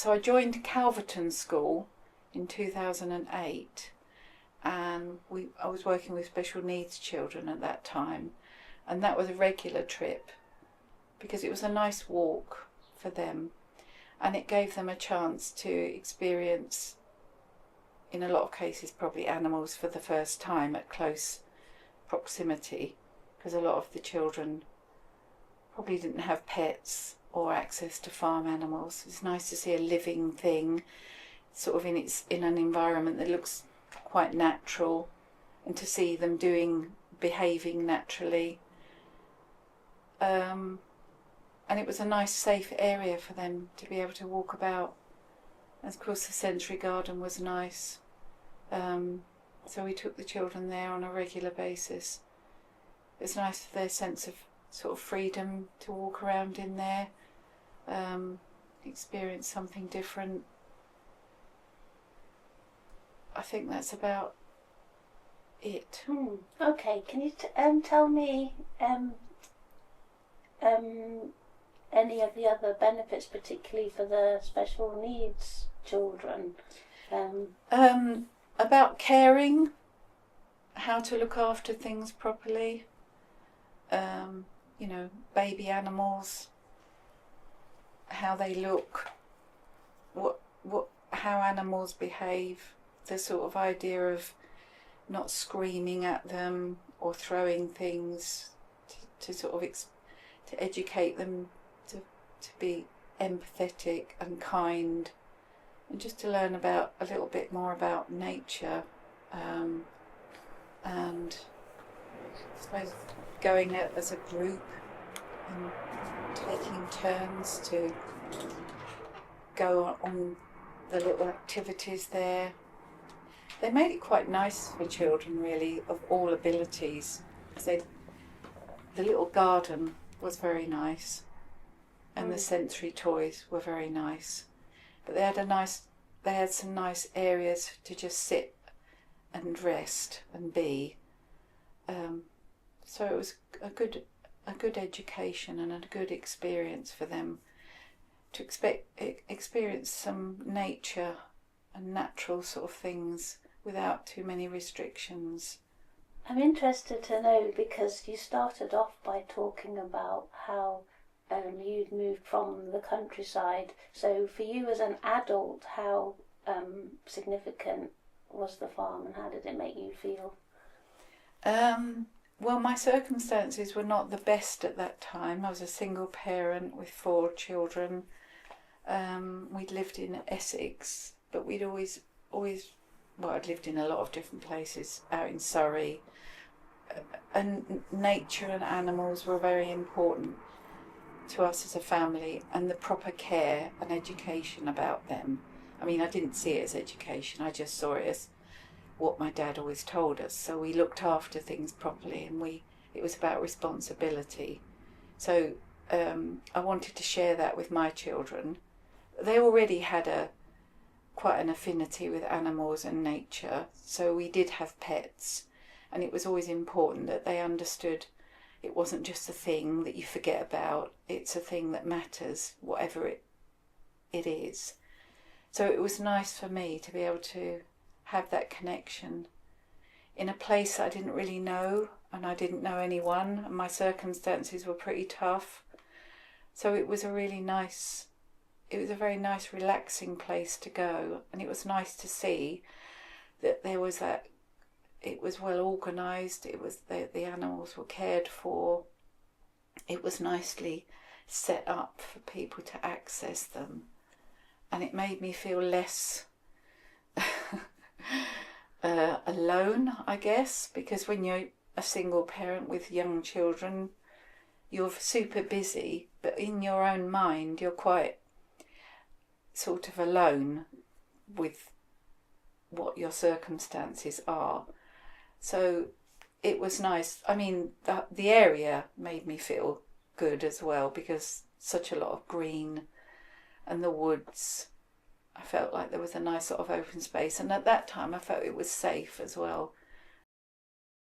So I joined Calverton School in 2008, and I was working with special needs children at that time, and that was a regular trip because it was a nice walk for them, and it gave them a chance to experience, in a lot of cases, probably animals for the first time at close proximity, because a lot of the children probably didn't have pets or access to farm animals. It's nice to see a living thing sort of in an environment that looks quite natural, and to see them behaving naturally. And it was a nice safe area for them to be able to walk about. And of course the sensory garden was nice. So we took the children there on a regular basis. It was nice for their sense of sort of freedom to walk around in there, experience something different. I think that's about it. Okay, can you tell me any of the other benefits, particularly for the special needs children? About caring, how to look after things properly, baby animals, how they look, how animals behave, the sort of idea of not screaming at them or throwing things, to sort of to educate them to be empathetic and kind, and just to learn about a little bit more about nature, and I suppose going out as a group and taking turns to go on the little activities there. They made it quite nice for children, really, of all abilities. The little garden was very nice, and the sensory toys were very nice. But they had some nice areas to just sit and rest and be. So it was a good education and a good experience for them to experience some nature and natural sort of things without too many restrictions. I'm interested to know, because you started off by talking about how you'd moved from the countryside. So for you as an adult, how significant was the farm, and how did it make you feel? Well, my circumstances were not the best at that time. I was a single parent with 4 children. We'd lived in Essex, but we'd always, I'd lived in a lot of different places out in Surrey. And nature and animals were very important to us as a family, and the proper care and education about them. I mean, I didn't see it as education, I just saw it as what my dad always told us. So we looked after things properly, and it was about responsibility. So I wanted to share that with my children. They already had quite an affinity with animals and nature, so we did have pets, and it was always important that they understood it wasn't just a thing that you forget about, it's a thing that matters, whatever it is. So it was nice for me to be able to have that connection in a place I didn't really know, and I didn't know anyone, and my circumstances were pretty tough. So it was a very nice, relaxing place to go, and it was nice to see that there was that. It was well organised. It was the animals were cared for. It was nicely set up for people to access them, and it made me feel less alone, I guess, because when you're a single parent with young children, you're super busy, but in your own mind you're quite sort of alone with what your circumstances are. So it was nice. I mean, the area made me feel good as well, because such a lot of green and the woods. I felt like there was a nice sort of open space, and at that time I felt it was safe as well.